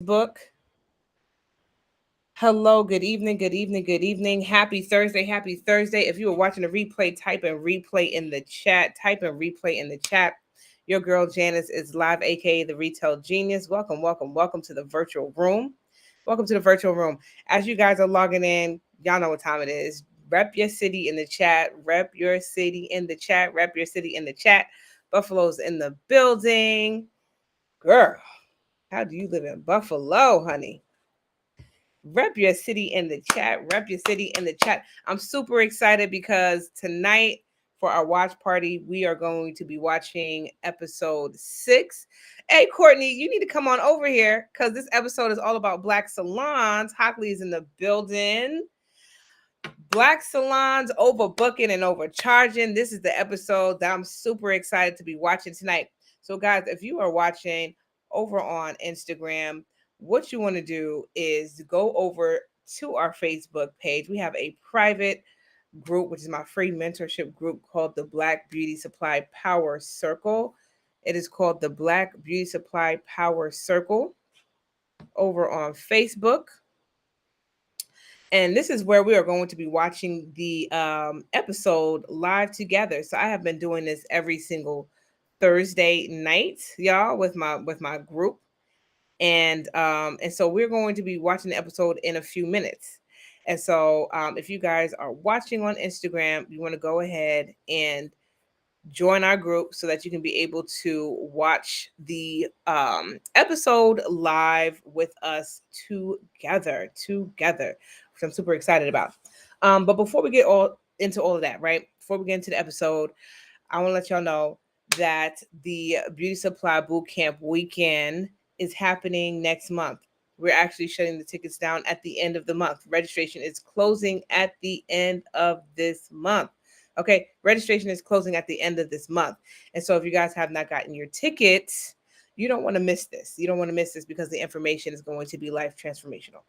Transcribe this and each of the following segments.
Book. Hello, good evening, good evening, good evening. Happy Thursday, happy Thursday. If you are watching the replay, type in replay in the chat. Type in replay in the chat. Your girl Janice is live, aka the Retail Genius. Welcome, welcome, welcome to the virtual room. Welcome to the virtual room. As you guys are logging in, y'all know what time it is. Rep your city in the chat. Rep your city in the chat. Rep your city in the chat. Buffalo's in the building. Girl, how do you live in Buffalo, honey? Rep your city in the chat. Rep your city in the chat. I'm super excited because tonight for our watch party, we are going to be watching episode 6. Hey, Courtney, you need to come on over here because this episode is all about Black salons. Hockley is in the building. Black salons, overbooking and overcharging. This is the episode that I'm super excited to be watching tonight. So, guys, if you are watching over on Instagram, what you want to do is go over to our Facebook page. We have a private group, which is my free mentorship group called the Black Beauty Supply Power Circle. It is called the Black Beauty Supply Power Circle over on Facebook. And this is where we are going to be watching the episode live together. So I have been doing this every single Thursday night, y'all, with my group, and so we're going to be watching the episode in a few minutes. And so if you guys are watching on Instagram, you want to go ahead and join our group so that you can be able to watch the episode live with us together, which I'm super excited about. But before we get all into all of that, right? Before we get into the episode, I want to let y'all know that the Beauty Supply Bootcamp weekend is happening next month. We're actually shutting the tickets down at the end of the month. Registration is closing at the end of this month. Okay, registration is closing at the end of this month. And so if you guys have not gotten your tickets, you don't want to miss this. You don't want to miss this because the information is going to be life transformational.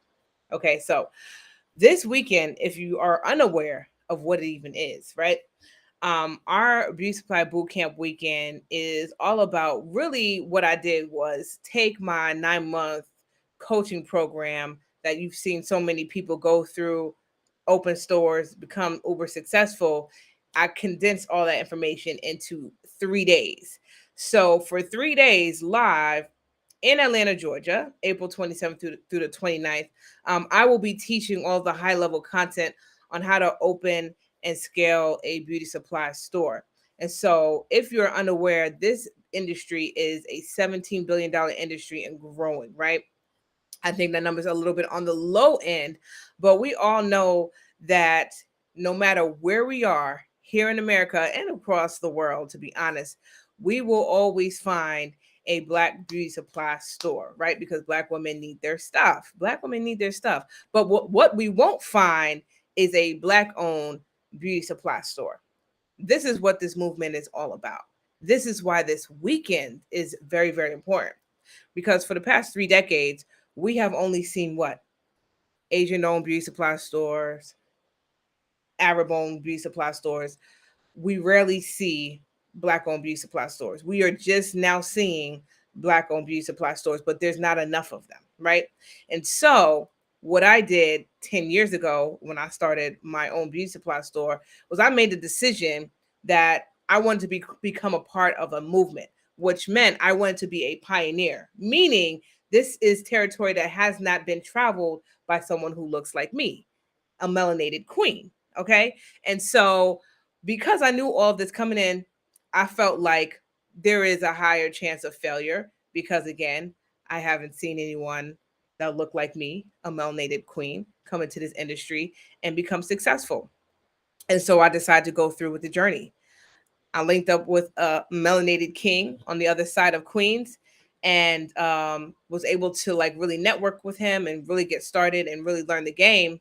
Okay, so this weekend, if you are unaware of what it even is, right? Our Beauty Supply Bootcamp weekend is all about really what I did was take my 9-month coaching program that you've seen so many people go through, open stores, become uber successful. I condensed all that information into 3 days. So for 3 days live in Atlanta, Georgia, April 27th through the 29th, I will be teaching all the high level content on how to open and scale a beauty supply store. And so, if you're unaware, this industry is a $17 billion industry and growing, right? I think that number is a little bit on the low end, but we all know that no matter where we are here in America and across the world, to be honest, we will always find a Black beauty supply store, right? Because Black women need their stuff. Black women need their stuff. But what we won't find is a Black owned beauty supply store. This is what this movement is all about. This is why this weekend is very, very important. Because for the past 3 decades, we have only seen what? Asian owned beauty supply stores, Arab owned beauty supply stores. We rarely see Black owned beauty supply stores. We are just now seeing Black owned beauty supply stores, but there's not enough of them, right? And so, what I did 10 years ago when I started my own beauty supply store was I made the decision that I wanted to become a part of a movement, which meant I wanted to be a pioneer, meaning this is territory that has not been traveled by someone who looks like me, a melanated queen. Okay. And so, because I knew all of this coming in, I felt like there is a higher chance of failure because, again, I haven't seen anyone that looked like me, a melanated queen, come into this industry and become successful. And so I decided to go through with the journey. I linked up with a melanated king on the other side of Queens and was able to like really network with him and really get started and really learn the game.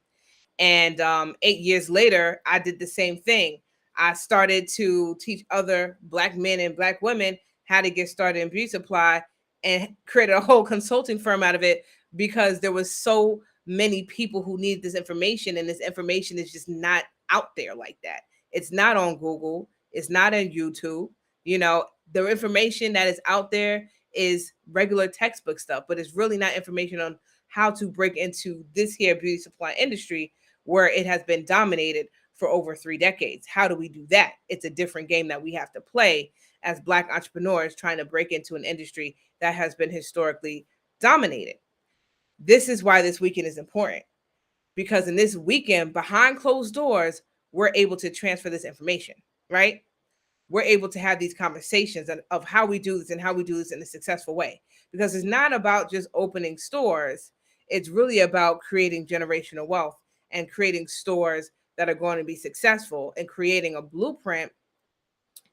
And 8 years later, I did the same thing. I started to teach other Black men and Black women how to get started in beauty supply and created a whole consulting firm out of it because there was so many people who needed this information, and this information is just not out there like that. It's not on Google. It's not on YouTube. You know, the information that is out there is regular textbook stuff, but it's really not information on how to break into this here beauty supply industry where it has been dominated for over 3 decades. How do we do that? It's a different game that we have to play as Black entrepreneurs trying to break into an industry that has been historically dominated. This is why this weekend is important, because in this weekend, behind closed doors, we're able to transfer this information, right? We're able to have these conversations of how we do this and how we do this in a successful way. Because it's not about just opening stores. It's really about creating generational wealth and creating stores that are going to be successful and creating a blueprint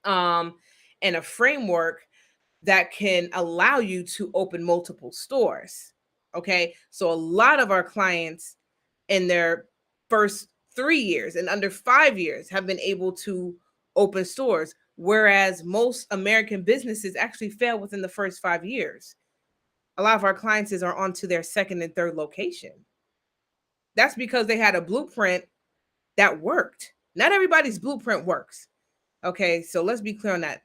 and a framework that can allow you to open multiple stores. Okay. So a lot of our clients in their first 3 years and under 5 years have been able to open stores, whereas most American businesses actually fail within the first 5 years. A lot of our clients are on to their second and third location. That's because they had a blueprint that worked. Not everybody's blueprint works. Okay, so let's be clear on that.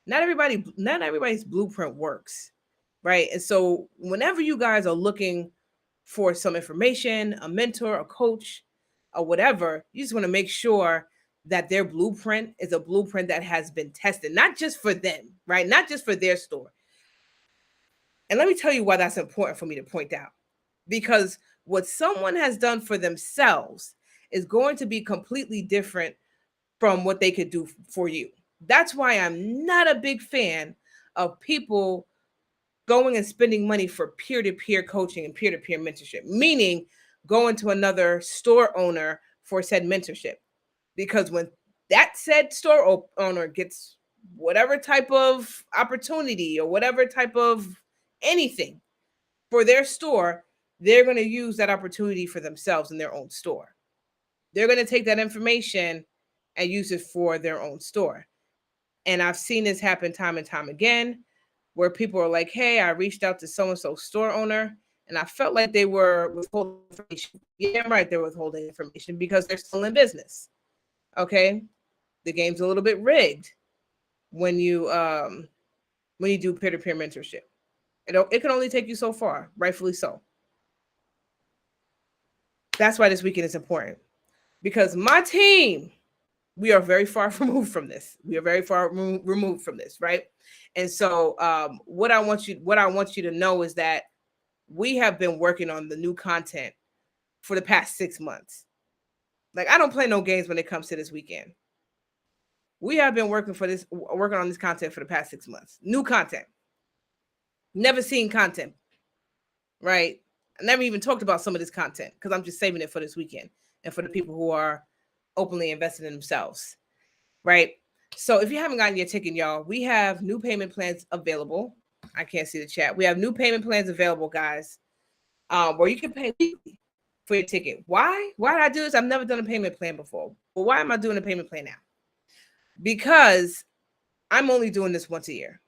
Not everybody's blueprint works, right? And so whenever you guys are looking for some information, a mentor, a coach, or whatever, you just want to make sure that their blueprint is a blueprint that has been tested, not just for them, right? Not just for their store. And let me tell you why that's important for me to point out. Because what someone has done for themselves is going to be completely different from what they could do for you. That's why I'm not a big fan of people going and spending money for peer-to-peer coaching and peer-to-peer mentorship, meaning going to another store owner for said mentorship. Because when that said store owner gets whatever type of opportunity or whatever type of anything for their store, they're going to use that opportunity for themselves in their own store. They're going to take that information and use it for their own store. And I've seen this happen time and time again, where people are like, hey, I reached out to so-and-so store owner, and I felt like they were withholding information. Yeah, I'm right, they're withholding information because they're still in business. Okay? The game's a little bit rigged when you do peer-to-peer mentorship. It can only take you so far, rightfully so. That's why this weekend is important. Because my team, we are very far removed from this. We are very far removed from this, right? And so what I want you to know is that we have been working on the new content for the past 6 months. Like, I don't play no games when it comes to this weekend. We have been working on this content for the past 6 months. New content. Never seen content, right? I never even talked about some of this content because I'm just saving it for this weekend and for the people who are openly invested in themselves, right? So if you haven't gotten your ticket, y'all, we have new payment plans available. I can't see the chat. We have new payment plans available, guys, where you can pay weekly for your ticket. Why? Why did I do this? I've never done a payment plan before. Well, why am I doing a payment plan now? Because I'm only doing this once a year.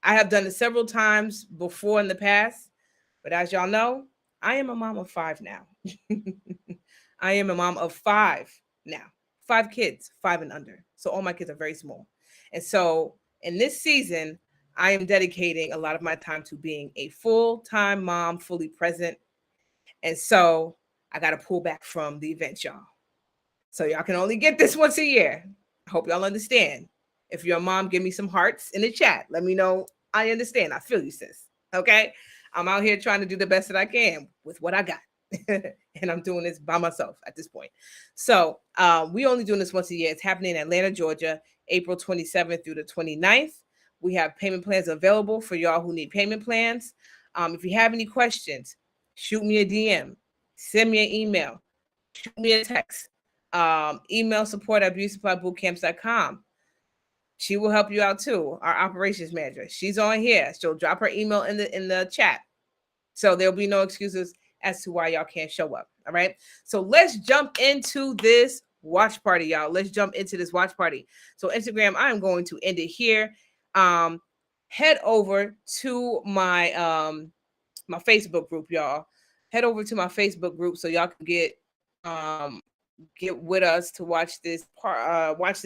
I have done it several times before in the past, but as y'all know, I am a mom of 5 now. I am a mom of 5 now. 5 kids, 5 and under. So all my kids are very small. And so in this season, I am dedicating a lot of my time to being a full-time mom, fully present. And so I got to pull back from the event, y'all. So y'all can only get this once a year. I hope y'all understand. If you're a mom, give me some hearts in the chat. Let me know I understand. I feel you, sis. Okay? I'm out here trying to do the best that I can with what I got. And I'm doing this by myself at this point. So we only doing this once a year. It's happening in Atlanta, Georgia, April 27th through the 29th. We have payment plans available for y'all who need payment plans. If you have any questions, shoot me a DM, send me an email, shoot me a text, email support@beautysupplybootcamps.com. She will help you out too. Our operations manager, she's on here. She'll drop her email in the chat. So there'll be no excuses as to why y'all can't show up. All right. So let's jump into this watch party, y'all. Let's jump into this watch party. So Instagram, I am going to end it here. Head over to my my Facebook group, y'all. Head over to my Facebook group so y'all can get with us to watch this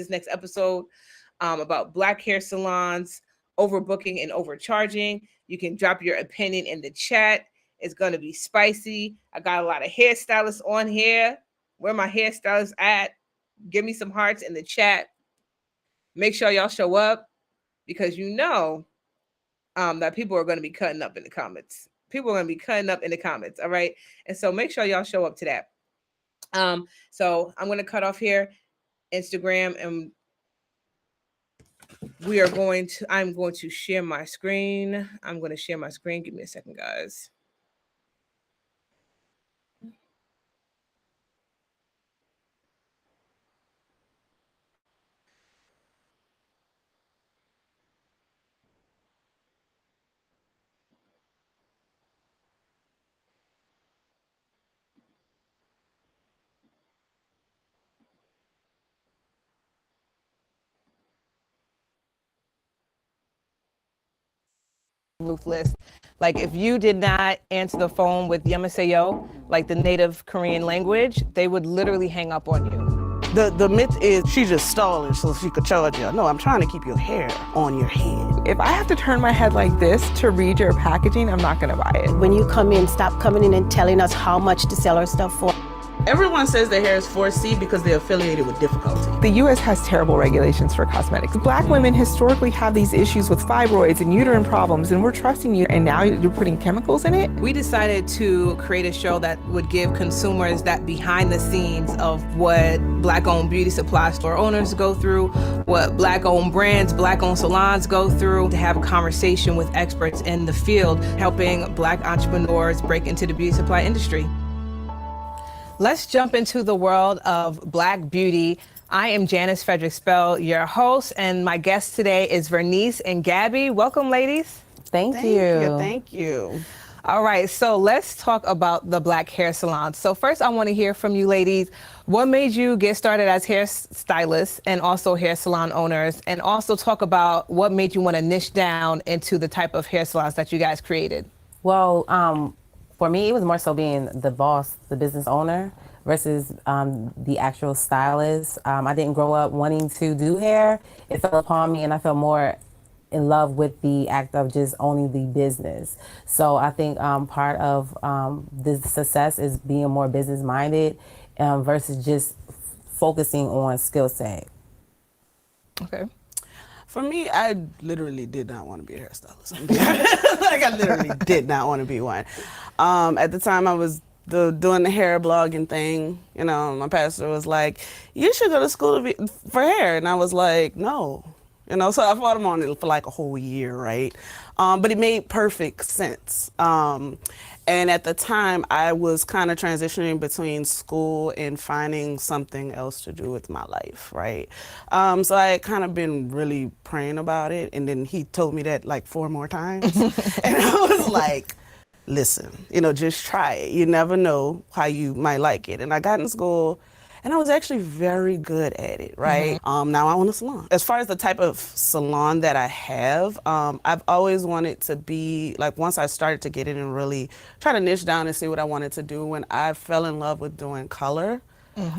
next episode about Black hair salons, overbooking and overcharging. You can drop your opinion in the chat. It's going to be spicy. I got a lot of hairstylists on here. Where my hairstylists at? Give me some hearts in the chat. Make sure y'all show up, because that people are going to be cutting up in the comments. People are going to be cutting up in the comments. All right. And so make sure y'all show up to that. So I'm going to cut off here Instagram, and I'm going to share my screen. I'm going to share my screen. Give me a second, guys. Ruthless. Like, if you did not answer the phone with Yamaseyo, like the native Korean language, they would literally hang up on you. The myth is she's just stalling so she could charge you. No, I'm trying to keep your hair on your head. If I have to turn my head like this to read your packaging, I'm not gonna buy it. When you come in, stop coming in and telling us how much to sell our stuff for. Everyone says their hair is 4C because they're affiliated with difficulty. The U.S. has terrible regulations for cosmetics. Black women historically have these issues with fibroids and uterine problems, and we're trusting you, and now you're putting chemicals in it? We decided to create a show that would give consumers that behind the scenes of what Black-owned beauty supply store owners go through, what Black-owned brands, Black-owned salons go through, to have a conversation with experts in the field, helping Black entrepreneurs break into the beauty supply industry. Let's jump into the world of Black beauty. I am Janice Frederick Spell, your host, and my guest today is Vernice and Gabby. Welcome, ladies. Thank you. Thank you. All right, so let's talk about the Black hair salon. So first, I want to hear from you ladies. What made you get started as hairstylists and also hair salon owners? And also talk about what made you want to niche down into the type of hair salons that you guys created. Well, for me, it was more so being the boss, the business owner, versus the actual stylist. I didn't grow up wanting to do hair. It fell upon me, and I felt more in love with the act of just owning the business. So I think part of the success is being more business-minded versus just focusing on skill set. Okay. For me, I literally did not want to be a hairstylist. Like, I literally did not want to be one. At the time, I was doing the hair blogging thing. You know, my pastor was like, "You should go to school for hair," and I was like, "No." You know, so I fought him on it for like a whole year, right? But it made perfect sense. And at the time, I was kind of transitioning between school and finding something else to do with my life, right? So I had kind of been really praying about it, and then he told me that like 4 more times. And I was like, listen, you know, just try it. You never know how you might like it. And I got in school, and I was actually very good at it, right? Now I own a salon. As far as the type of salon that I have, I've always wanted to be, like, once I started to get in and really try to niche down and see what I wanted to do, when I fell in love with doing color,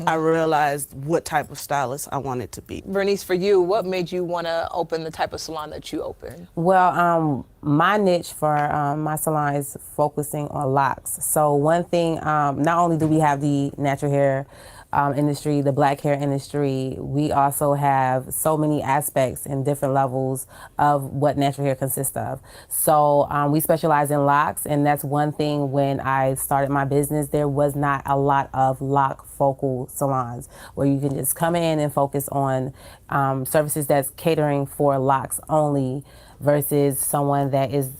I realized what type of stylist I wanted to be. Vernice, for you, what made you want to open the type of salon that you opened? Well, my niche for my salon is focusing on locks. So one thing, not only do we have the natural hair industry, the Black hair industry, we also have so many aspects and different levels of what natural hair consists of. So we specialize in locks, and that's one thing. When I started my business, there was not a lot of lock focal salons where you can just come in and focus on services that's catering for locks only, versus someone that is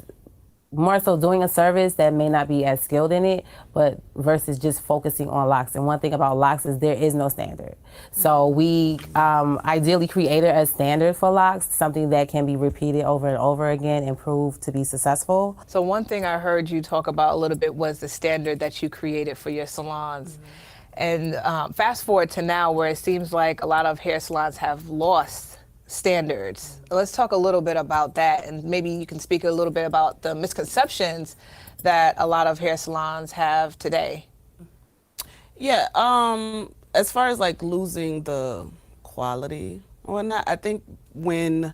more so doing a service that may not be as skilled in it, but versus just focusing on locks. And one thing about locks is there is no standard. So we ideally created a standard for locks, something that can be repeated over and over again and prove to be successful. So one thing I heard you talk about a little bit was the standard that you created for your salons. And fast forward to now, where it seems like a lot of hair salons have lost standards. Let's talk a little bit about that, and maybe you can speak a little bit about the misconceptions that a lot of hair salons have today. Yeah, as far as like losing the quality or whatnot, I think when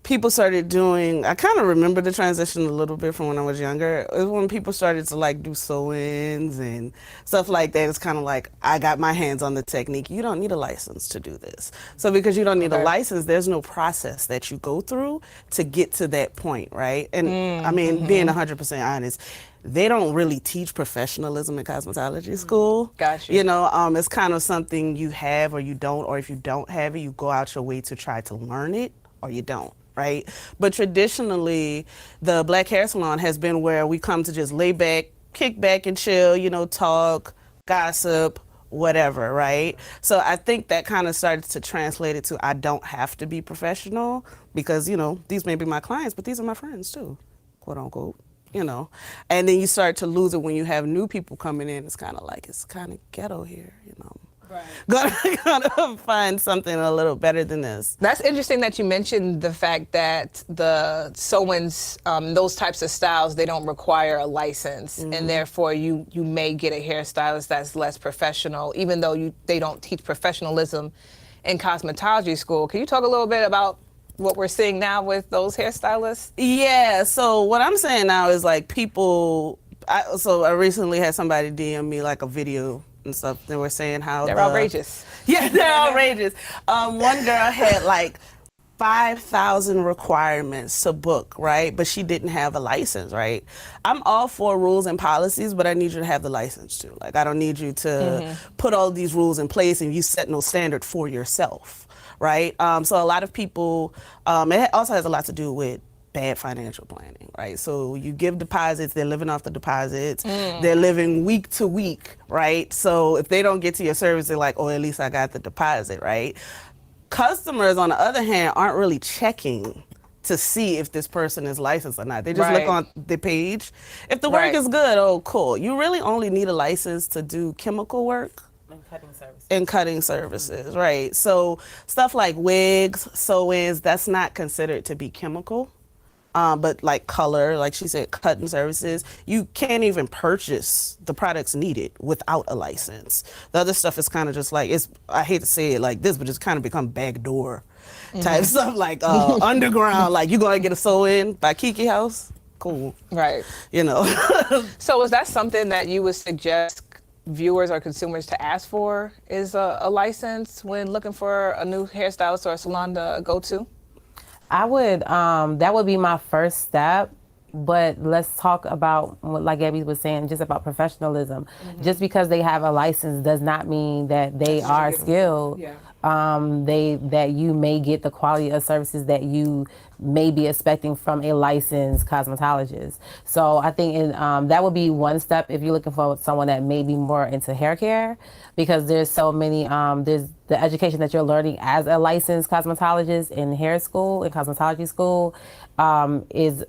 people started doing, I kind of remember the transition a little bit from when I was younger. It was when people started to like do sew-ins and stuff like that. It's kind of like, I got my hands on the technique. You don't need a license to do this. So because you don't need a license, there's no process that you go through to get to that point, right? And I mean, being 100% honest, they don't really teach professionalism in cosmetology school. Gotcha. You know, it's kind of something you have or you don't, or if you don't have it, you go out your way to try to learn it or you don't. Right? But traditionally, the Black Hair Salon has been where we come to just lay back, kick back and chill, you know, talk, gossip, whatever, right? So I think that kind of started to translate it to I don't have to be professional because, you know, these may be my clients, but these are my friends too, quote unquote. You know, and then you start to lose it when you have new people coming in. It's kind of like, it's kind of ghetto here, you know. Right. Gotta find something a little better than this. That's interesting that you mentioned the fact that the sew-ins, those types of styles, they don't require a license, and therefore you may get a hairstylist that's less professional, even though they don't teach professionalism in cosmetology school. Can you talk a little bit about what we're seeing now with those hairstylists? Yeah, so what I'm saying now is like people, I recently had somebody DM me like a video and stuff. They were saying how they're outrageous. Yeah, they're outrageous. One girl had like 5,000 requirements to book, right? But she didn't have a license, right? I'm all for rules and policies, but I need you to have the license too. Like, I don't need you to put all these rules in place and you set no standard for yourself, right? So a lot of people, it also has a lot to do with bad financial planning, right? So you give deposits, they're living off the deposits, they're living week to week, right? So if they don't get to your service, they're like, oh, at least I got the deposit, right? Customers, on the other hand, aren't really checking to see if this person is licensed or not. They just look on the page. If the work is good, oh, cool. You really only need a license to do chemical work. And cutting services, right? So stuff like wigs, sew-ins, that's not considered to be chemical. But like color, like she said, cutting services, you can't even purchase the products needed without a license. The other stuff is kind of just like, I hate to say it like this, but it's kind of become backdoor type stuff, like underground, like you gonna get a sew-in by Kiki House? Cool. Right. You know. So is that something that you would suggest viewers or consumers to ask for, is a license when looking for a new hairstylist or a salon to go to? I would, that would be my first step, but let's talk about, like Gabby was saying, just about professionalism. Just because they have a license does not mean that they are skilled. Yeah. That you may get the quality of services that you may be expecting from a licensed cosmetologist. So I think that would be one step if you're looking for someone that may be more into hair care, because there's so many, there's the education that you're learning as a licensed cosmetologist in hair school, in cosmetology school, is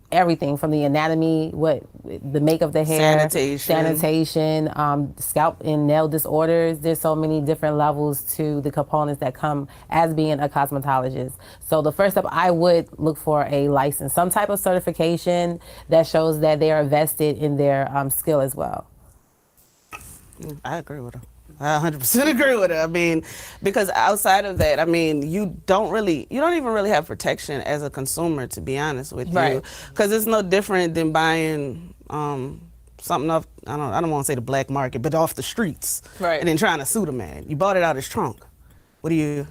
everything from the anatomy, the make of the hair, sanitation, scalp and nail disorders. There's so many different levels to the components that come as being a cosmetologist. So the first step, I would look for a license, some type of certification that shows that they are vested in their skill as well. I agree with her. I 100% agree with her. I mean, because outside of that, I mean, you don't even really have protection as a consumer, to be honest with you. Because it's no different than buying something off, I don't want to say the black market, but off the streets. Right. And then trying to sue the man. You bought it out his trunk. What do you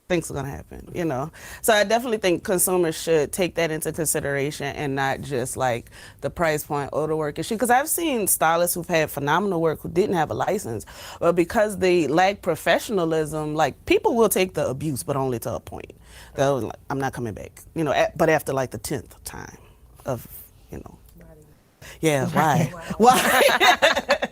think's gonna happen, you know? So I definitely think consumers should take that into consideration and not just like the price point or the work issue. Because I've seen stylists who've had phenomenal work who didn't have a license, but because they lack professionalism, like people will take the abuse, but only to a point. They'll like, I'm not coming back, you know, but after like the 10th time of, you know. Yeah, why? Why?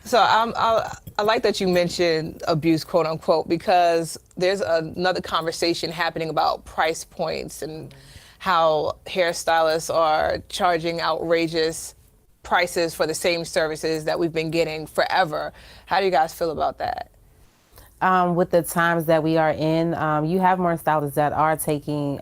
So I like that you mentioned abuse, quote unquote, because there's another conversation happening about price points and how hairstylists are charging outrageous prices for the same services that we've been getting forever. How do you guys feel about that? With the times that we are in, you have more stylists that are taking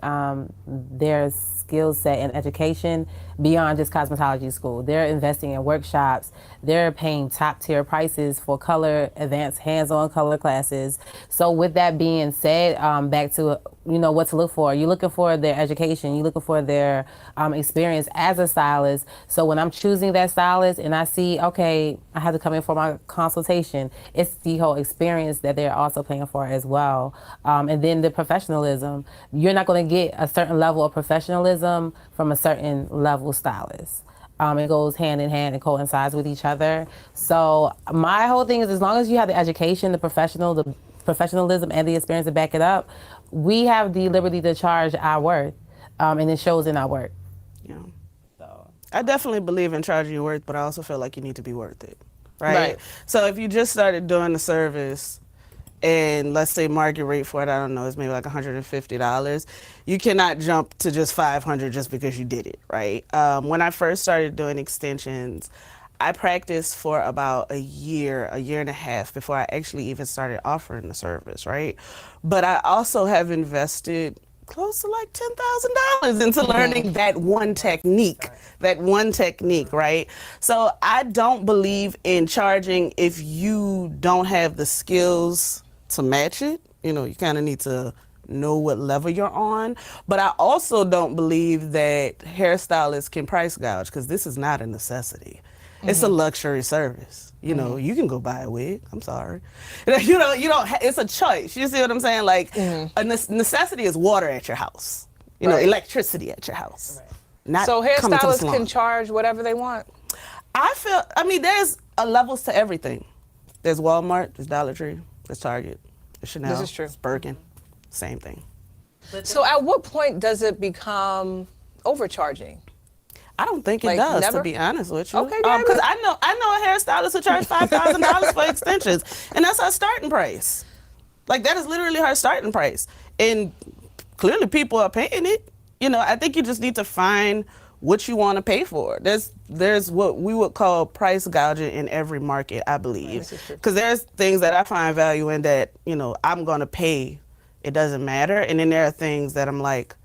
their skill set and education beyond just cosmetology school. They're investing in workshops. They're paying top tier prices for color, advanced hands-on color classes. So with that being said, back to, what to look for. You're looking for their education. You're looking for their experience as a stylist. So when I'm choosing that stylist and I see, okay, I have to come in for my consultation, it's the whole experience that they're also paying for as well. And then the professionalism. You're not going to get a certain level of professionalism from a certain level stylist. It goes hand in hand and coincides with each other. So my whole thing is, as long as you have the education, the professionalism, and the experience to back it up, we have the liberty to charge our worth, and it shows in our work. Yeah. So I definitely believe in charging your worth, but I also feel like you need to be worth it, right? So if you just started doing the service, and let's say market rate for it, I don't know, it's maybe like $150. You cannot jump to just $500 just because you did it, right? When I first started doing extensions, I practiced for about a year and a half before I actually even started offering the service, right? But I also have invested close to like $10,000 into learning that one technique, right? So I don't believe in charging if you don't have the skills to match it. You kind of need to know what level you're on. But I also don't believe that hairstylists can price gouge, because this is not a necessity. It's a luxury service. You can go buy a wig. I'm sorry. You don't. It's a choice. You see what I'm saying? Like a necessity is water at your house. Electricity at your house. Not So coming to the hairstylists salon. can charge whatever they want. There's levels to everything. There's Walmart, there's Dollar Tree, there's Target, there's Chanel, This is true. there's Birkin, same thing. So at what point does it become overcharging? I don't think it Like, does, never? to be honest with you. Okay, Because I know a hairstylist who charge $5,000 for extensions, and that's her starting price. Like, that is literally her starting price, and clearly people are paying it. I think you just need to find what you want to pay for. There's what we would call price gouging in every market, I believe. Because there's things that I find value in that, I'm going to pay. It doesn't matter. And then there are things that I'm like,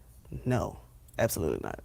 no, absolutely not.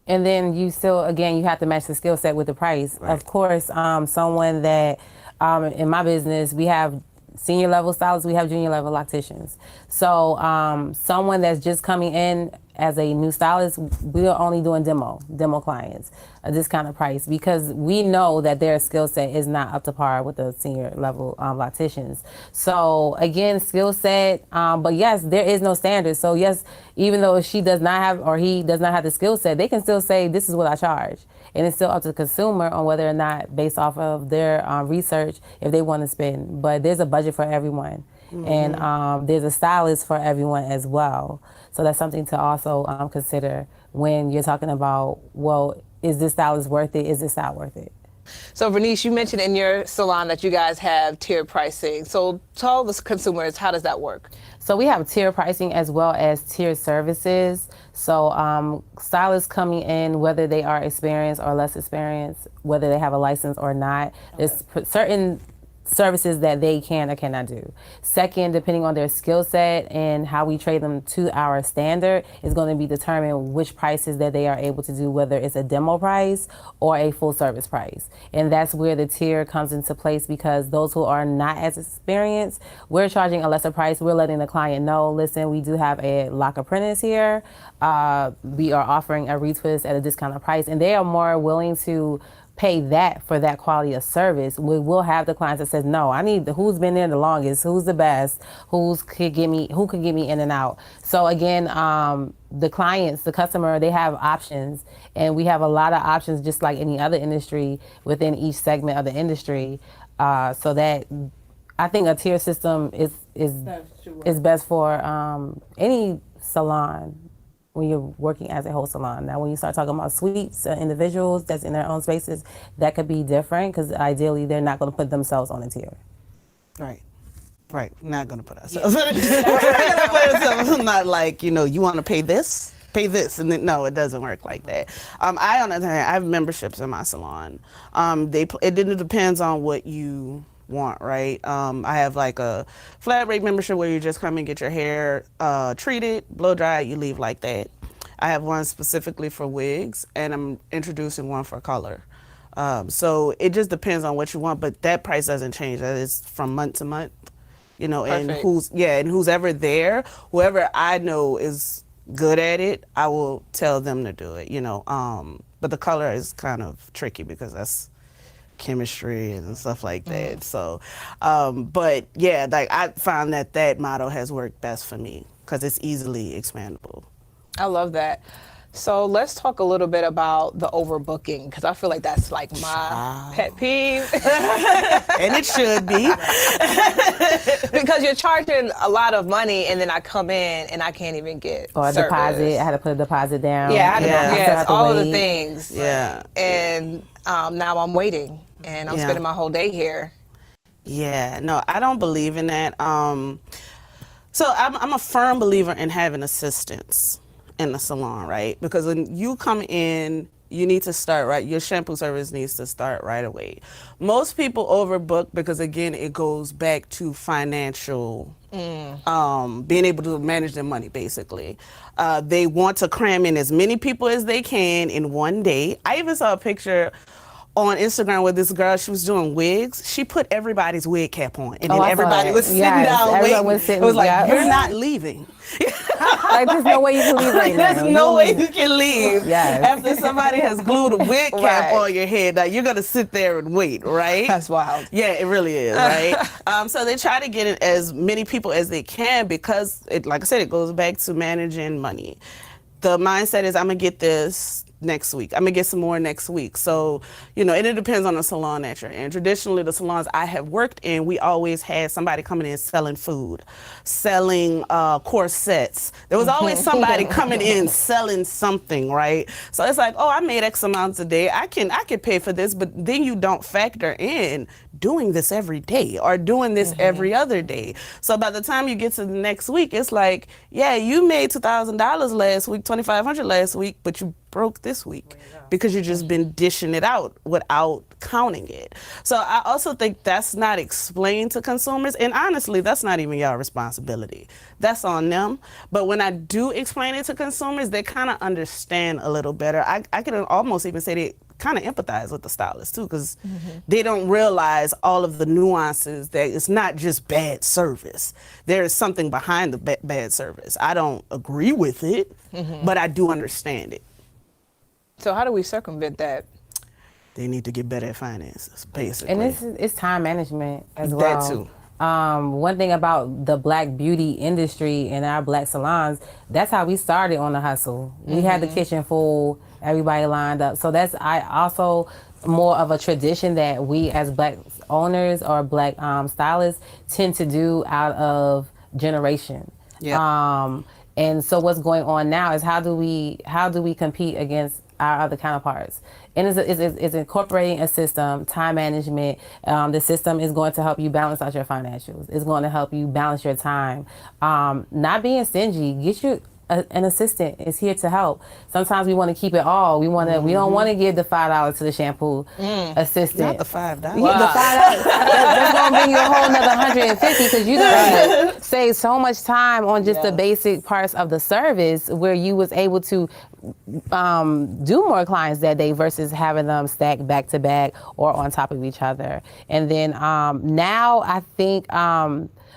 And then you still, again, you have to match the skill set with the price. Right. Of course, someone that, in my business, we have senior level stylists, we have junior level locticians. So someone that's just coming in as a new stylist, we are only doing demo clients at this kind of price, because we know that their skill set is not up to par with the senior level locticians. So again, skill set, but yes, there is no standard. So yes, even though she does not have, or he does not have the skill set, they can still say, this is what I charge. And it's still up to the consumer on whether or not, based off of their research, if they want to spend. But there's a budget for everyone. And there's a stylist for everyone as well. So that's something to also consider when you're talking about, well, is this stylist worth it? Is this style worth it? So Vernice, you mentioned in your salon that you guys have tiered pricing. So tell the consumers, how does that work? So we have tier pricing as well as tiered services. So stylists coming in, whether they are experienced or less experienced, whether they have a license or not, there's certain services that they can or cannot do. Second, depending on their skill set and how we trade them to our standard, is going to be determined which prices that they are able to do, whether it's a demo price or a full service price. And that's where the tier comes into place, because those who are not as experienced, we're charging a lesser price. We're letting the client know, listen, we do have a lock apprentice here. We are offering a retwist at a discounted price, and they are more willing to pay that for that quality of service. We will have the clients that says, no, I need who's been there the longest, who's the best, who could get me in and out. So again, the clients, the customer, they have options, and we have a lot of options, just like any other industry within each segment of the industry. So that I think a tier system is best for any salon when you're working as a whole salon. Now, when you start talking about suites, individuals that's in their own spaces, that could be different, because ideally they're not going to put themselves on a tier. Right. Not going to put ourselves on a tier. Not like, you want to pay this, and then, no, it doesn't work like that. I, on the other hand, I have memberships in my salon. It depends on what you want, right? I have like a flat rate membership where you just come and get your hair treated, blow dry, you leave like that. I have one specifically for wigs, and I'm introducing one for color. So it just depends on what you want, but that price doesn't change. That is from month to month, you know, and Perfect. who's ever there, whoever I know is good at it, I will tell them to do it, you know. But the color is kind of tricky because that's chemistry and stuff like that. So, but yeah, like I found that model has worked best for me because it's easily expandable. I love that. So let's talk a little bit about the overbooking, because I feel like that's like my pet peeve. And it should be. Because you're charging a lot of money and then I come in and I can't even get Or a service. deposit. I had to put a deposit down. Yeah, I had to, Yeah. yes, have to all of the wait. things. Yeah. And now I'm waiting and I'm Yeah. spending my whole day here. Yeah, no, I don't believe in that. So I'm a firm believer in having assistants in the salon, right? Because when you come in, you need to start right. Your shampoo service needs to start right away. Most people overbook because, again, it goes back to financial, being able to manage their money, basically. They want to cram in as many people as they can in one day. I even saw a picture on Instagram with this girl. She was doing wigs. She put everybody's wig cap on, and then I saw everybody that. was sitting Yes, down everyone waiting. was sitting, it was like, yeah. you're not leaving. Like, there's no way you can leave right now. There's no way you can leave Yes. after somebody has glued a wig cap Right. on your head. Like, you're gonna sit there and wait, right? That's wild. Yeah, it really is, right? So they try to get in as many people as they can because, like I said, it goes back to managing money. The mindset is, I'm gonna get this next week. I'm gonna get some more next week. So, you know, and it depends on the salon that you're in. Traditionally, the salons I have worked in, we always had somebody coming in selling food, selling corsets. There was always somebody coming in selling something, right? So it's like, oh, I made X amounts a day. I can pay for this, but then you don't factor in doing this every day or doing this every other day. So by the time you get to the next week, it's like, yeah, you made $2,000 last week, $2,500 last week, but you broke this week because you just been dishing it out without counting it. So I also think that's not explained to consumers, and honestly, that's not even your responsibility. That's on them. But when I do explain it to consumers, they kind of understand a little better. I can almost even say they kind of empathize with the stylist too, because they don't realize all of the nuances, that it's not just bad service. There is something behind the bad service. I don't agree with it, but I do understand it. So how do we circumvent that? They need to get better at finances, basically. And it's time management as That well. too. One thing about the black beauty industry and our black salons, that's how we started on the hustle. We had the kitchen full, everybody lined up. So that's also more of a tradition that we as black owners or black stylists tend to do out of generation. Yeah. And so what's going on now is how do we compete against our other counterparts? And it's incorporating a system, time management. The system is going to help you balance out your financials. It's going to help you balance your time. Not being stingy. Get you an assistant is here to help. Sometimes we want to keep it all. We don't want to give the $5 to the shampoo assistant. Not the $5. Yeah, the $5. That's gonna bring you a whole nother $150 because you're gonna save so much time on just the basic parts of the service where you was able to do more clients that day versus having them stacked back to back or on top of each other. And then now I think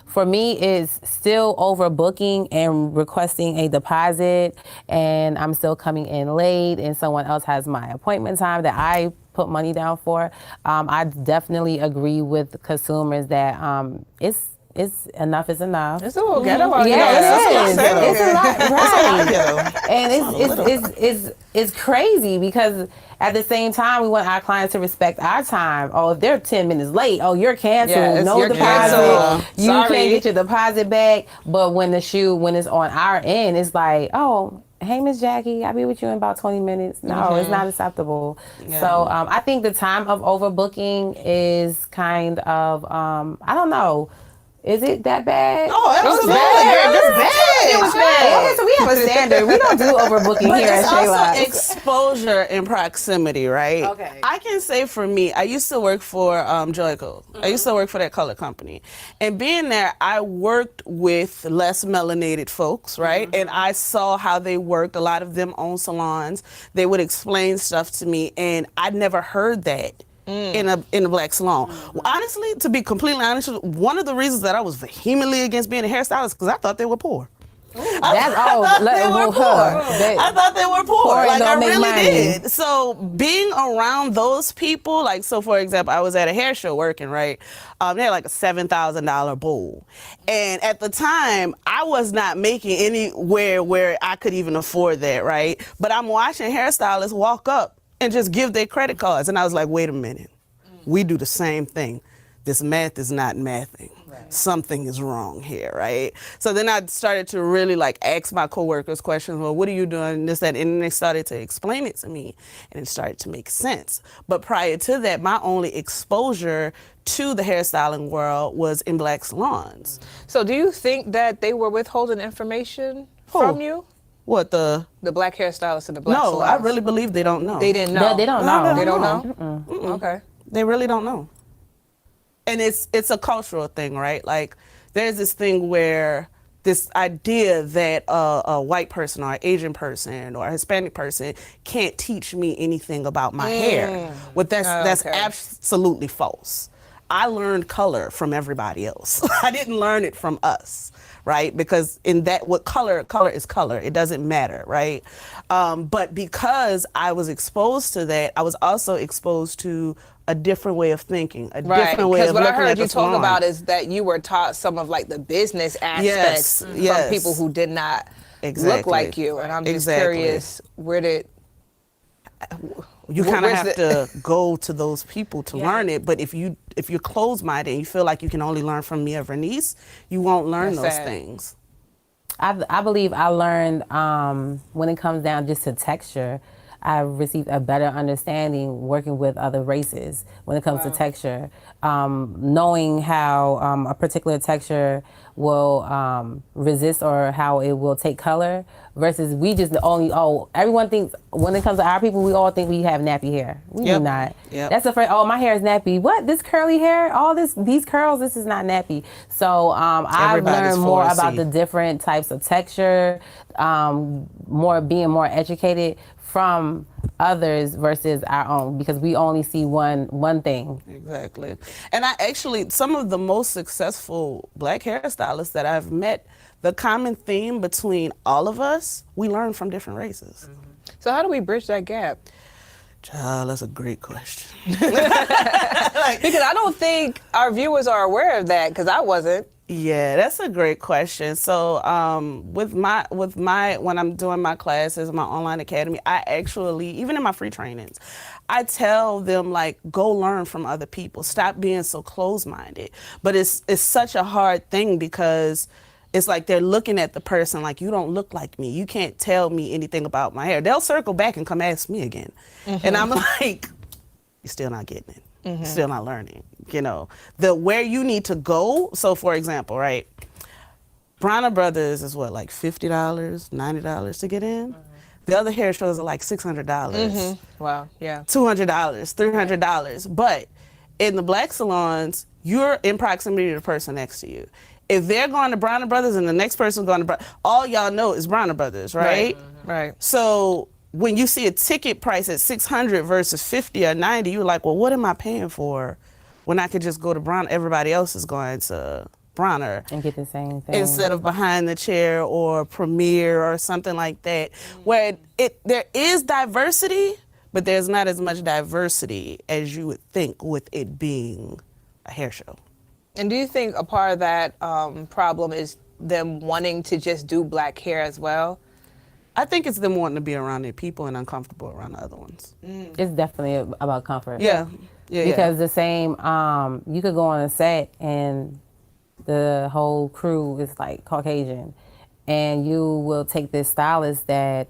for me it's still overbooking and requesting a deposit, and I'm still coming in late and someone else has my appointment time that I put money down for. I definitely agree with consumers that it's enough is enough. It's a little ghetto out here. Yeah, it is. It's a lot, right? Ghetto. And it's crazy because at the same time, we want our clients to respect our time. Oh, if they're 10 minutes late, oh, you're canceled. Yes, No you're deposit. canceled. You Sorry. can't get your deposit back. But when it's on our end, it's like, oh, hey, Miss Jackie, I'll be with you in about 20 minutes. No, it's not acceptable. Yeah. So I think the time of overbooking is kind of, I don't know. Is it that bad? Oh, absolutely. It was bad. Okay, so we have a standard. We don't do overbooking But here at it's also Shayla. exposure and proximity, right? Okay. I can say for me, I used to work for Joyco. I used to work for that color company. And being there, I worked with less melanated folks, right? And I saw how they worked. A lot of them own salons. They would explain stuff to me, and I'd never heard that. In a black salon. Well, honestly, to be completely honest, one of the reasons that I was vehemently against being a hairstylist because I thought they were poor. That's all. I thought they were poor. Poor and Like I don't make really money. did. So being around those people, like so for example, I was at a hair show working, right? They had like a $7,000 bowl. And at the time, I was not making anywhere where I could even afford that, right? But I'm watching hairstylists walk up and just give their credit cards. And I was like, wait a minute. We do the same thing. This math is not mathing. Right. Something is wrong here, right? So then I started to really like ask my coworkers questions. Well, what are you doing? This, that, and they started to explain it to me, and it started to make sense. But prior to that, my only exposure to the hairstyling world was in black salons. So do you think that they were withholding information from you? What the black hairstylists and the black No, salons? I really believe they don't know. They didn't know. They don't know. They don't know? Okay. They really don't know. And it's a cultural thing, right? Like there's this thing where this idea that a white person or an Asian person or a Hispanic person can't teach me anything about my hair. Well, that's absolutely false. I learned color from everybody else. I didn't learn it from us, right? Because in that, what color is color. It doesn't matter, right? But because I was exposed to that, I was also exposed to a different way of thinking, a different way of looking at the salon. Because what I heard you talk about is that you were taught some of like the business aspects from people who did not look like you. And I'm just curious, where did... You kind of have to go to those people to learn it. But if you're closed-minded and you feel like you can only learn from me or Vernice, you won't learn those things. I believe I learned when it comes down just to texture, I received a better understanding working with other races when it comes to texture. Knowing how a particular texture will resist or how it will take color versus we just only, everyone thinks when it comes to our people, we all think we have nappy hair. We do not. That's the first, my hair is nappy. What, this curly hair, these curls, this is not nappy. So I've learned more about the different types of texture, being more educated from others versus our own, because we only see one thing. Exactly. And some of the most successful black hairstylists that I've met, the common theme between all of us, we learn from different races. So how do we bridge that gap? Child, that's a great question. Because I don't think our viewers are aware of that, because I wasn't. Yeah, that's a great question. So when I'm doing my classes, my online academy, I actually, even in my free trainings, I tell them like, go learn from other people. Stop being so closed-minded. But it's such a hard thing because it's like they're looking at the person like, you don't look like me. You can't tell me anything about my hair. They'll circle back and come ask me again. And I'm like, you're still not getting it. Still not learning, where you need to go. So for example, right, Bronner Brothers is what, like $50, $90 to get in? The other hair shows are like $600. Wow, yeah. $200, $300. But in the black salons, you're in proximity to the person next to you. If they're going to Bronner Brothers and the next person's going to all y'all know is Bronner Brothers, right? Right. So when you see a ticket price at $600 versus $50 or $90, you're like, well, what am I paying for when I could just go to Bronner? Everybody else is going to Bronner and get the same thing instead of Behind the Chair or Premier or something like that, where there is diversity, but there's not as much diversity as you would think with it being a hair show. And do you think a part of that problem is them wanting to just do black hair as well? I think it's them wanting to be around their people and uncomfortable around the other ones. It's definitely about comfort. Yeah. Because the same, you could go on a set and the whole crew is like Caucasian, and you will take this stylist that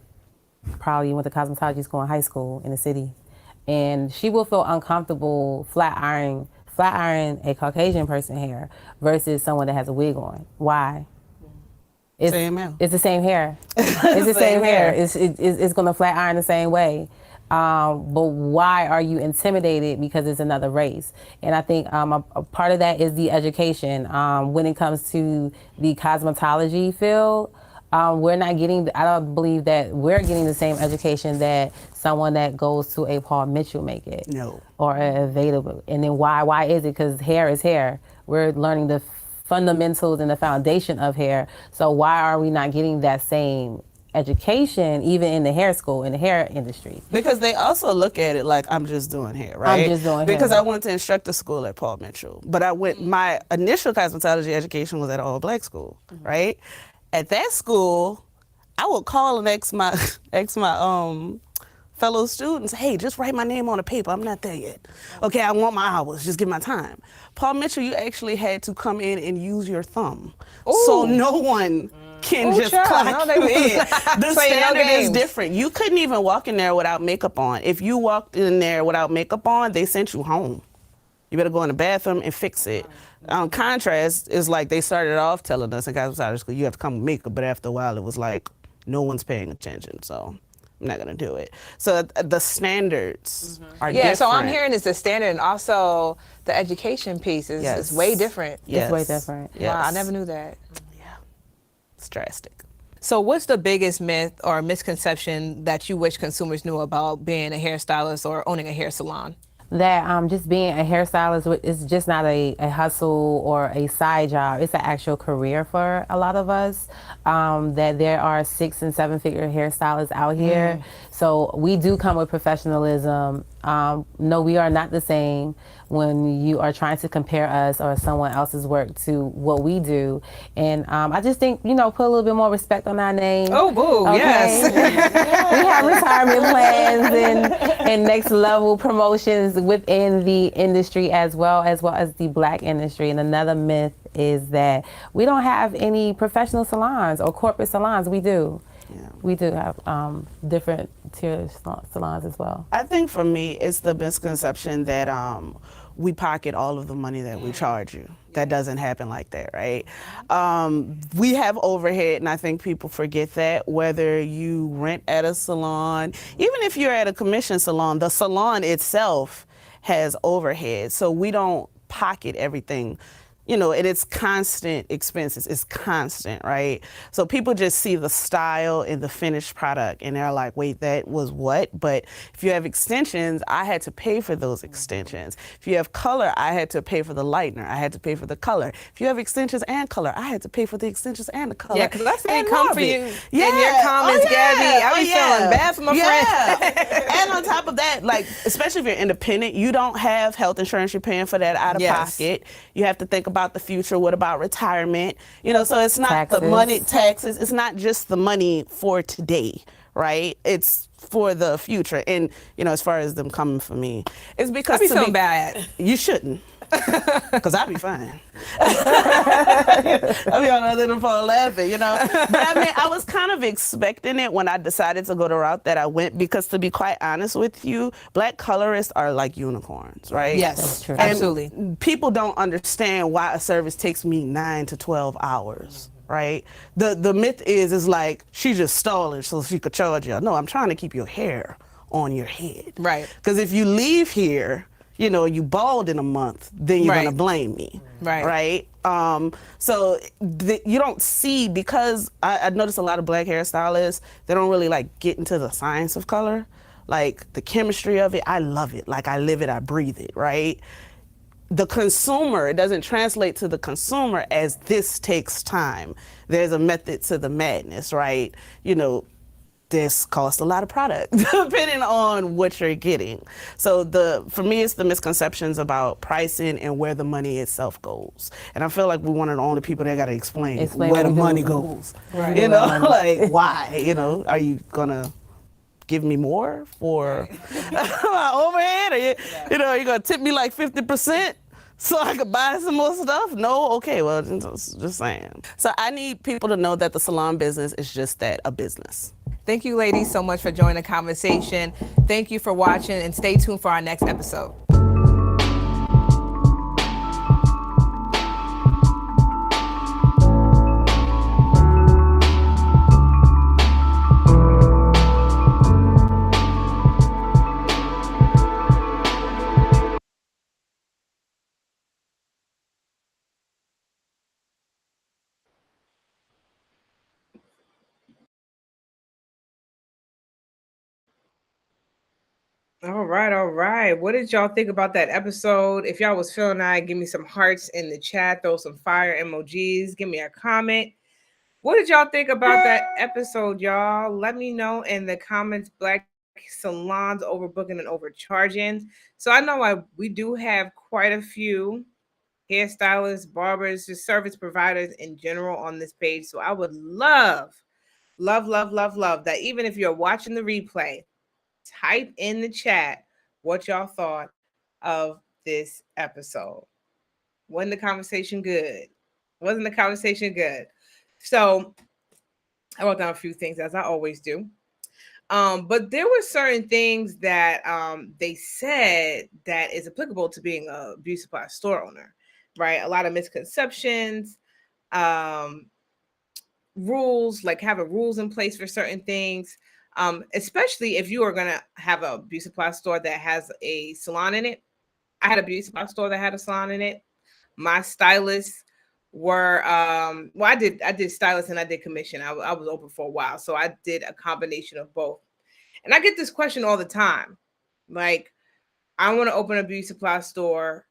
probably went to cosmetology school in high school in the city, and she will feel uncomfortable flat ironing flat iron a Caucasian person hair versus someone that has a wig on? Why? It's, Same hair. It's the same hair. It's the same hair. It's going to flat iron the same way. But why are you intimidated because it's another race? And I think a part of that is the education. When it comes to the cosmetology field, we're not getting, I don't believe that we're getting the same education that someone that goes to a Paul Mitchell may get. No. Or a Veda. And then why is it? Because hair is hair. We're learning the fundamentals and the foundation of hair. So why are we not getting that same education even in the hair school, in the hair industry? Because they also look at it like I'm just doing hair, right? I'm just doing hair. Because I went to instructor school at Paul Mitchell, but my initial cosmetology education was at an all-black school, right? At that school, I would call and ask my fellow students, hey, just write my name on a paper. I'm not there yet. Okay, I want my hours. Just give my time. Paul Mitchell, you actually had to come in and use your thumb. Ooh. So no one can just clock you in. The standard is different. You couldn't even walk in there without makeup on. If you walked in there without makeup on, they sent you home. You better go in the bathroom and fix it. Contrast is like they started off telling us in cosmetology school, you have to come with makeup, but after a while it was like, no one's paying attention, so I'm not gonna do it. So the standards are different. Yeah, so I'm hearing is the standard, and also the education piece is way different. It's way different. Yes. Wow, I never knew that. Yeah, it's drastic. So what's the biggest myth or misconception that you wish consumers knew about being a hairstylist or owning a hair salon? That just being a hairstylist is just not a hustle or a side job. It's an actual career for a lot of us. That there are 6- and 7-figure hairstylists out here. So we do come with professionalism. No, we are not the same when you are trying to compare us or someone else's work to what we do. And I just think, put a little bit more respect on our name. Oh, boo, okay? yes. We have retirement plans and next level promotions within the industry as well as the black industry. And another myth is that we don't have any professional salons or corporate salons. We do. Yeah. We do have different tier salons as well. I think for me, it's the misconception that we pocket all of the money that we charge you. That doesn't happen like that, right? We have overhead, and I think people forget that. Whether you rent at a salon, even if you're at a commission salon, the salon itself has overhead. So we don't pocket everything. And it's constant expenses. It's constant, right? So people just see the style and the finished product, and they're like, wait, that was what? But if you have extensions, I had to pay for those extensions. If you have color, I had to pay for the lightener. I had to pay for the color. If you have extensions and color, I had to pay for the extensions and the color. Yeah, because that's ain't come for you. Yeah. In your comments, Gabby, I be feeling bad for my friends. And on top of that, like, especially if you're independent, you don't have health insurance. You're paying for that out of pocket. You have to think about the future. What about retirement? So it's not taxes. The money, taxes. It's not just the money for today, right? It's for the future. And, as far as them coming for me, it's because I be feeling bad. You shouldn't. Because I'll be fine. I'll be on the other end of the phone laughing, But I was kind of expecting it when I decided to go the route that I went, because to be quite honest with you, black colorists are like unicorns, right? Yes, that's true. Absolutely. People don't understand why a service takes me 9 to 12 hours. Right? The myth is like, she just stalling so she could charge you. No, I'm trying to keep your hair on your head. Right. Because if you leave here, you bald in a month, then you're gonna blame me, right? So you don't see, because I notice a lot of black hairstylists, they don't really get into the science of color, like the chemistry of it. I love it, like I live it, I breathe it, right? The consumer, it doesn't translate to the consumer as this takes time. There's a method to the madness, right? This costs a lot of product, depending on what you're getting. So for me, it's the misconceptions about pricing and where the money itself goes. And I feel like we're one of the only people that got to explain where the money goes. Right. Like why? Are you gonna give me more for my overhead? Or you're gonna tip me like 50%? So I could buy some more stuff? No? Okay, well, just saying. So I need people to know that the salon business is just that, a business. Thank you, ladies, so much for joining the conversation. Thank you for watching, and stay tuned for our next episode. All right, all right. What did y'all think about that episode? If y'all was feeling that, give me some hearts in the chat, throw some fire emojis, give me a comment. What did y'all think about that episode, y'all? Let me know in the comments. Black salons overbooking and overcharging. So I know we do have quite a few hairstylists, barbers, just service providers in general on this page. So I would love that even if you're watching the replay, type in the chat what y'all thought of this episode. Wasn't the conversation good? Wasn't the conversation good? So I wrote down a few things as I always do. But there were certain things that they said that is applicable to being a beauty supply store owner, right? A lot of misconceptions, um, rules, like having rules in place for certain things, especially if you are going to have a beauty supply store that has a salon in it. I had a beauty supply store that had a salon in it. My stylists were well, I did stylist and I did commission. I was open for a while, so I did a combination of both. And I get this question all the time, like, I want to open a beauty supply store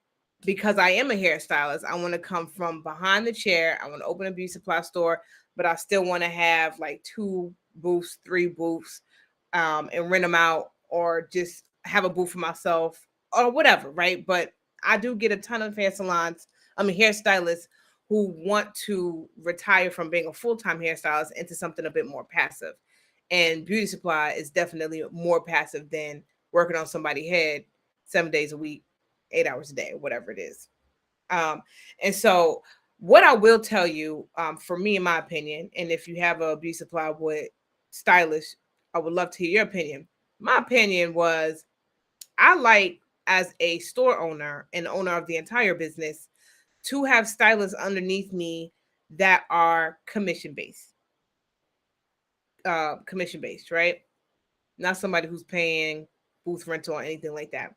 because I am a hairstylist. I want to come from behind the chair. I want to open a beauty supply store, but I still want to have like 2 booths, 3 booths, and rent them out, or just have a booth for myself or whatever, right? But I do get a ton of hairstylists who want to retire from being a full-time hairstylist into something a bit more passive. And beauty supply is definitely more passive than working on somebody's head 7 days a week, 8 hours a day, whatever it is. Um, and so what I will tell you, for me, in my opinion, and if you have a beauty supply with stylists, I would love to hear your opinion. My opinion was, I like, as a store owner and owner of the entire business, to have stylists underneath me that are commission based, right? Not somebody who's paying booth rental or anything like that.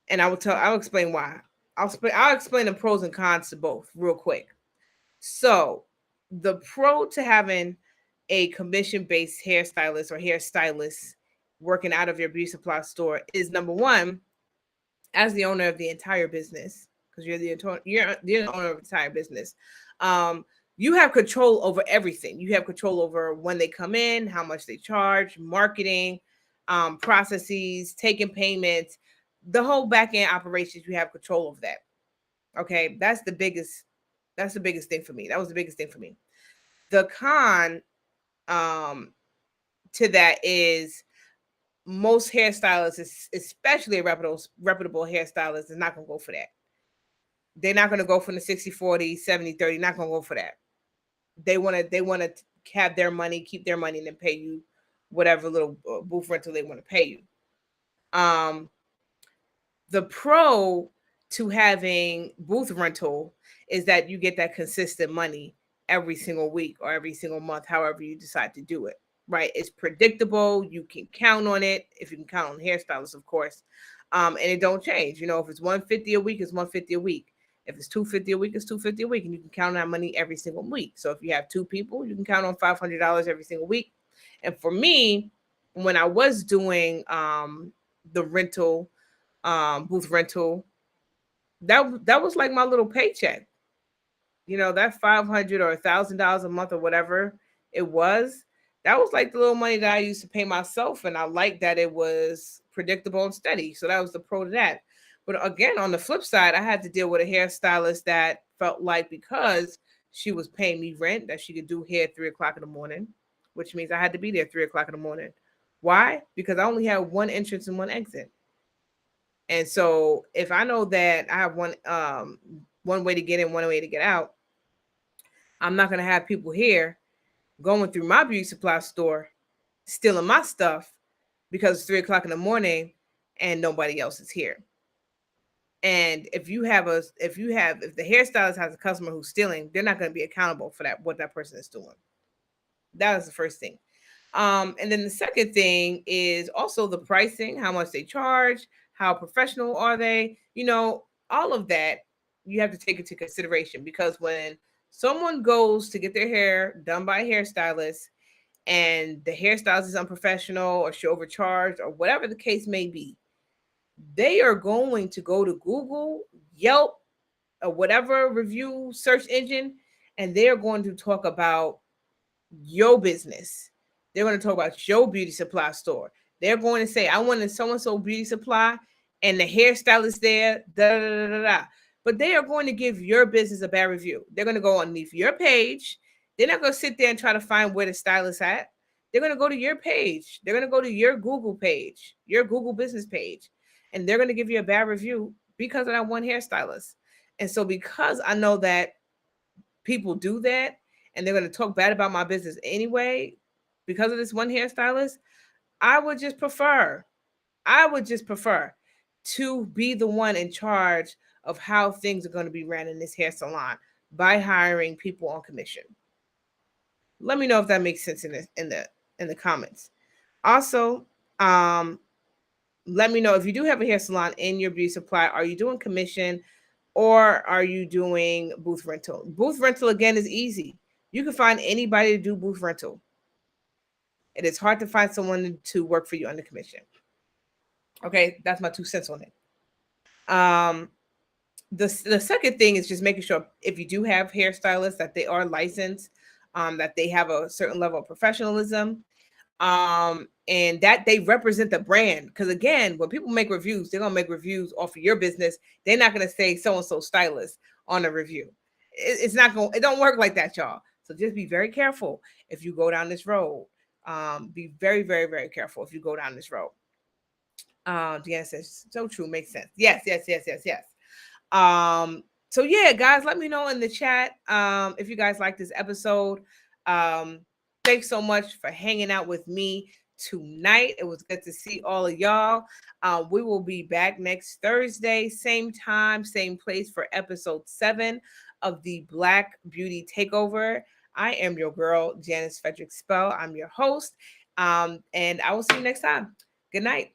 And I'll explain why. I'll explain the pros and cons to both real quick. So the pro to having a commission based hairstylist or hairstylist working out of your beauty supply store is, number one, as the owner of the entire business, because you're the owner of the entire business, you have control over everything. You have control over when they come in, how much they charge, marketing, processes, taking payments, the whole back end operations. You have control of that. Okay, that's the biggest thing for me. That was the biggest thing for me. The con to that is, most hairstylists, especially a reputable hairstylist, is not going to go for that. They're not going to go for the 60-40, 70-30. Not going to go for that. They want to have their money, keep their money, and then pay you whatever little booth rental they want to pay you. The pro to having booth rental is that you get that consistent money every single week or every single month, however you decide to do it. Right? It's predictable. You can count on it, if you can count on hairstylists, of course. And it don't change. You know, if it's $150 a week, it's $150 a week. If it's $250 a week, it's $250 a week, and you can count on that money every single week. So if you have 2 people, you can count on $500 every single week. And for me, when I was doing the rental, booth rental, that was like my little paycheck. You know, that $500 or $1,000 a month or whatever it was, that was like the little money that I used to pay myself, and I liked that it was predictable and steady. So that was the pro to that. But again, on the flip side, I had to deal with a hairstylist that felt like, because she was paying me rent, that she could do hair at 3:00 in the morning, which means I had to be there at 3:00 in the morning. Why? Because I only had one entrance and one exit. And so if I know that I have one way to get in, one way to get out, I'm not going to have people here going through my beauty supply store, stealing my stuff because it's 3:00 in the morning and nobody else is here. And if the hairstylist has a customer who's stealing, they're not going to be accountable for what that person is doing. That is the first thing. And then the second thing is also the pricing, how much they charge, how professional are they, all of that you have to take into consideration, because when someone goes to get their hair done by a hairstylist and the hairstylist is unprofessional or she overcharged or whatever the case may be, they are going to go to Google, Yelp, or whatever review search engine, and they're going to talk about your business. They're going to talk about your beauty supply store. They're going to say, I want a so-and-so beauty supply and the hairstylist there, da, da, da, da, da. But they are going to give your business a bad review. They're going to go underneath your page. They're not going to sit there and try to find where the stylist at. They're going to go to your page. They're going to go to your Google page, your Google business page, and they're going to give you a bad review because of that one hairstylist. And so because I know that people do that and they're going to talk bad about my business anyway because of this one hairstylist, I would just prefer to be the one in charge of how things are going to be ran in this hair salon by hiring people on commission. Let me know if that makes sense in the comments. Also, let me know if you do have a hair salon in your beauty supply. Are you doing commission or are you doing booth rental? Booth rental, again, is easy. You can find anybody to do booth rental. It is hard to find someone to work for you under commission. Okay, that's my 2 cents on it. The second thing is just making sure if you do have hairstylists that they are licensed, that they have a certain level of professionalism, and that they represent the brand. Because again, when people make reviews, they're gonna make reviews off of your business. They're not gonna say so and so stylist on a review. It's not going. It don't work like that, y'all. So just be very careful if you go down this road. Be very, very, very careful if you go down this road. Deanna says, so true, makes sense. Yes. So yeah, guys, let me know in the chat if you guys like this episode. Thanks so much for hanging out with me tonight. It was good to see all of y'all. We will be back next Thursday, same time, same place for episode 7 of the Black Beauty Takeover. I am your girl, Janice Frederick Spell. I'm your host. And I will see you next time. Good night.